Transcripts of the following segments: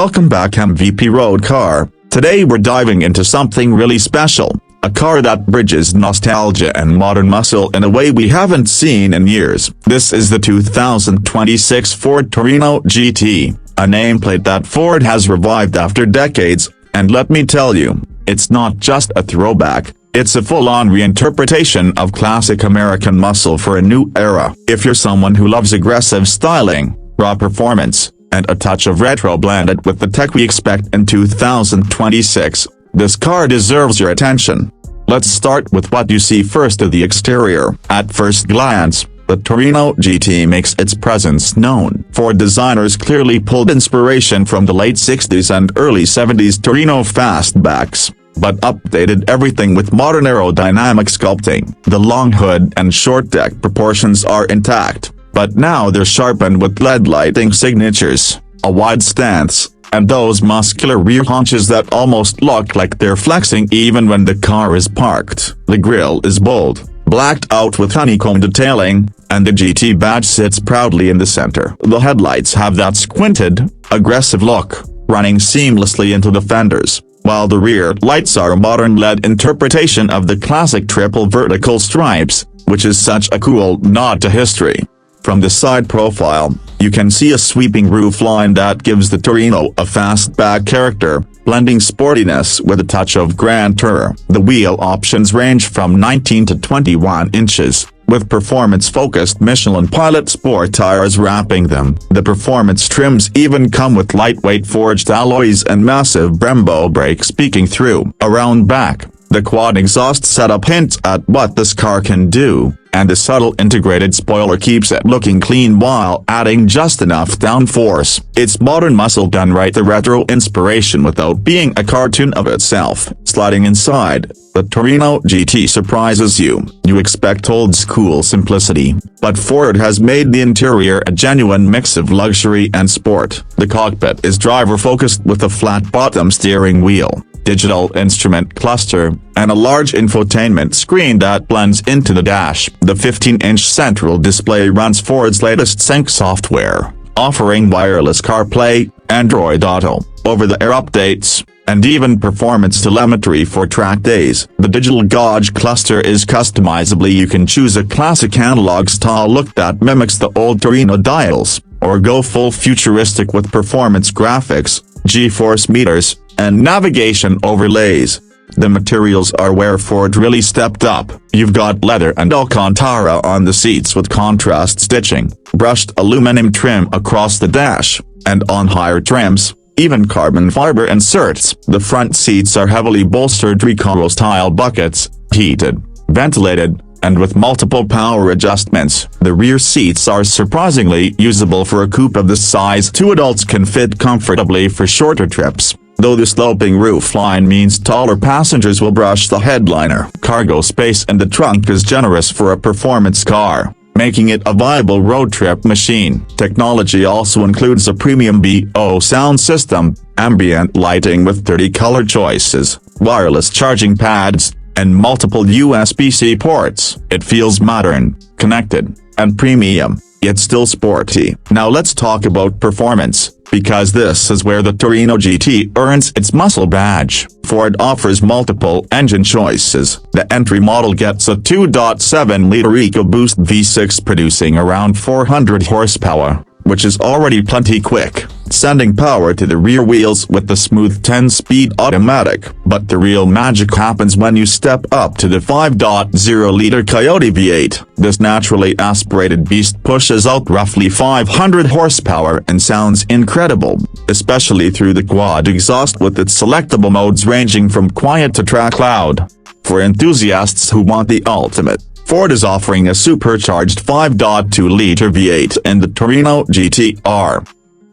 Welcome back MVP Road Car. Today we're diving into something really special, a car that bridges nostalgia and modern muscle in a way we haven't seen in years. This is the 2026 Ford Torino GT, a nameplate that Ford has revived after decades, and let me tell you, it's not just a throwback, it's a full-on reinterpretation of classic American muscle for a new era. If you're someone who loves aggressive styling, raw performance, and a touch of retro blended with the tech we expect in 2026, this car deserves your attention. Let's start with what you see first of the exterior. At first glance, the Torino GT makes its presence known. Ford designers clearly pulled inspiration from the late 60s and early 70s Torino fastbacks, but updated everything with modern aerodynamic sculpting. The long hood and short deck proportions are intact, but now they're sharpened with LED lighting signatures, a wide stance, and those muscular rear haunches that almost look like they're flexing even when the car is parked. The grille is bold, blacked out with honeycomb detailing, and the GT badge sits proudly in the center. The headlights have that squinted, aggressive look, running seamlessly into the fenders, while the rear lights are a modern LED interpretation of the classic triple vertical stripes, which is such a cool nod to history. From the side profile, you can see a sweeping roofline that gives the Torino a fastback character, blending sportiness with a touch of grandeur. The wheel options range from 19 to 21 inches, with performance-focused Michelin Pilot Sport tires wrapping them. The performance trims even come with lightweight forged alloys and massive Brembo brakes peeking through. Around back, the quad exhaust setup hints at what this car can do, and the subtle integrated spoiler keeps it looking clean while adding just enough downforce. It's modern muscle done right, the retro inspiration without being a cartoon of itself. Sliding inside, the Torino GT surprises you. You expect old-school simplicity, but Ford has made the interior a genuine mix of luxury and sport. The cockpit is driver-focused with a flat-bottom steering wheel, digital instrument cluster, and a large infotainment screen that blends into the dash. The 15-inch central display runs Ford's latest sync software, offering wireless CarPlay, Android Auto, over-the-air updates, and even performance telemetry for track days. The digital gauge cluster is customizable. You can choose a classic analog-style look that mimics the old Torino dials, or go full futuristic with performance graphics, G-force meters, and navigation overlays. The materials are where Ford really stepped up. You've got leather and Alcantara on the seats with contrast stitching, brushed aluminum trim across the dash, and on higher trims, even carbon fiber inserts. The front seats are heavily bolstered Recaro-style buckets, heated, ventilated, and with multiple power adjustments. The rear seats are surprisingly usable for a coupe of this size. Two adults can fit comfortably for shorter trips, though the sloping roofline means taller passengers will brush the headliner. Cargo space in the trunk is generous for a performance car, making it a viable road trip machine. Technology also includes a premium BO sound system, ambient lighting with 30 color choices, wireless charging pads, and multiple USB-C ports. It feels modern, connected, and premium, yet still sporty. Now let's talk about performance, because this is where the Torino GT earns its muscle badge. Ford offers multiple engine choices. The entry model gets a 2.7-liter EcoBoost V6 producing around 400 horsepower, which is already plenty quick, sending power to the rear wheels with the smooth 10-speed automatic. But the real magic happens when you step up to the 5.0-liter Coyote V8. This naturally aspirated beast pushes out roughly 500 horsepower and sounds incredible, especially through the quad exhaust with its selectable modes ranging from quiet to track loud. For enthusiasts who want the ultimate, Ford is offering a supercharged 5.2-liter V8 in the Torino GT-R.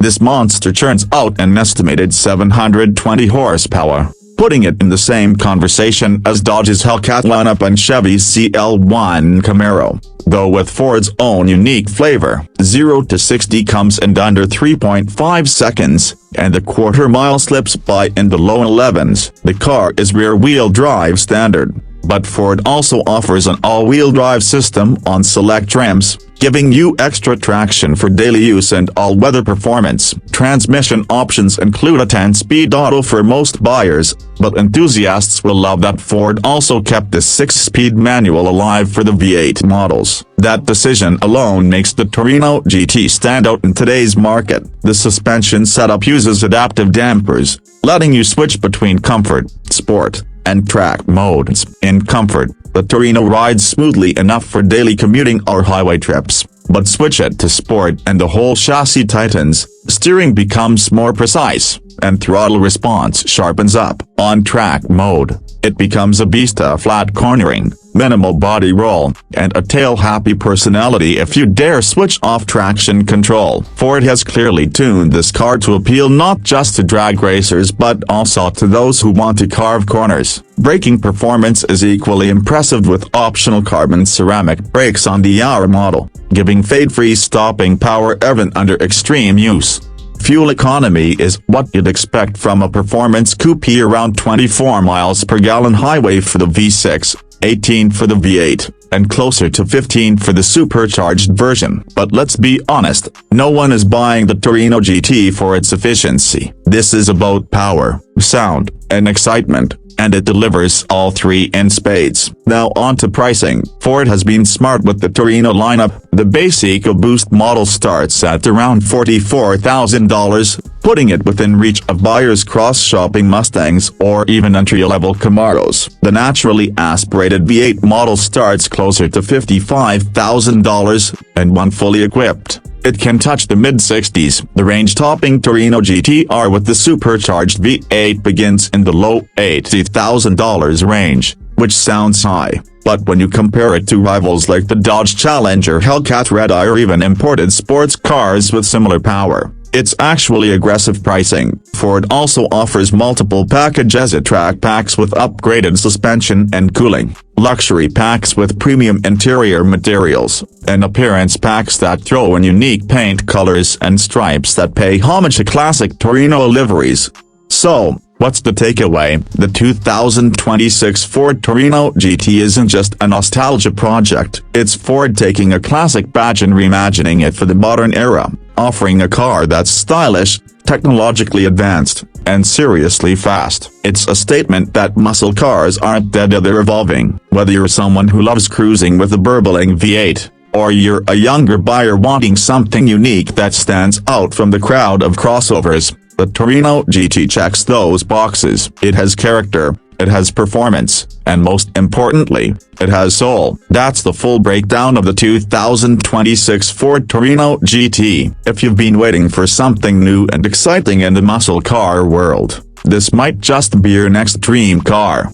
This monster churns out an estimated 720 horsepower, putting it in the same conversation as Dodge's Hellcat lineup and Chevy's CL1 Camaro, though with Ford's own unique flavor. 0 to 60 comes in under 3.5 seconds, and the quarter-mile slips by in the low 11s. The car is rear-wheel drive standard, but Ford also offers an all-wheel drive system on select trims, giving you extra traction for daily use and all-weather performance. Transmission options include a 10-speed auto for most buyers, but enthusiasts will love that Ford also kept the 6-speed manual alive for the V8 models. That decision alone makes the Torino GT stand out in today's market. The suspension setup uses adaptive dampers, letting you switch between comfort, sport, and track modes. In comfort, the Torino rides smoothly enough for daily commuting or highway trips, but switch it to sport and the whole chassis tightens, steering becomes more precise, and throttle response sharpens up. On track mode, it becomes a beast of flat cornering, minimal body roll, and a tail-happy personality if you dare switch off traction control. Ford has clearly tuned this car to appeal not just to drag racers but also to those who want to carve corners. Braking performance is equally impressive with optional carbon ceramic brakes on the hour model, giving fade-free stopping power even under extreme use. Fuel economy is what you'd expect from a performance coupe, around 24 miles per gallon highway for the V6, 18 for the V8, and closer to 15 for the supercharged version. But let's be honest, no one is buying the Torino GT for its efficiency. This is about power, sound, and excitement, and it delivers all three in spades. Now on to pricing. Ford has been smart with the Torino lineup. The base EcoBoost model starts at around $44,000, putting it within reach of buyers cross-shopping Mustangs or even entry-level Camaros. The naturally aspirated V8 model starts closer to $55,000, and when fully equipped, it can touch the mid-60s. The range-topping Torino GT-R with the supercharged V8 begins in the low $80,000 range, which sounds high, but when you compare it to rivals like the Dodge Challenger, Hellcat Redeye, or even imported sports cars with similar power, it's actually aggressive pricing. Ford also offers multiple packages: track packs with upgraded suspension and cooling, luxury packs with premium interior materials, and appearance packs that throw in unique paint colors and stripes that pay homage to classic Torino liveries. So, what's the takeaway? The 2026 Ford Torino GT isn't just a nostalgia project. It's Ford taking a classic badge and reimagining it for the modern era, offering a car that's stylish, technologically advanced, and seriously fast. It's a statement that muscle cars aren't dead, they're evolving. Whether you're someone who loves cruising with a burbling V8, or you're a younger buyer wanting something unique that stands out from the crowd of crossovers, the Torino GT checks those boxes. It has character, it has performance, and most importantly, it has soul. That's the full breakdown of the 2026 Ford Torino GT. If you've been waiting for something new and exciting in the muscle car world, this might just be your next dream car.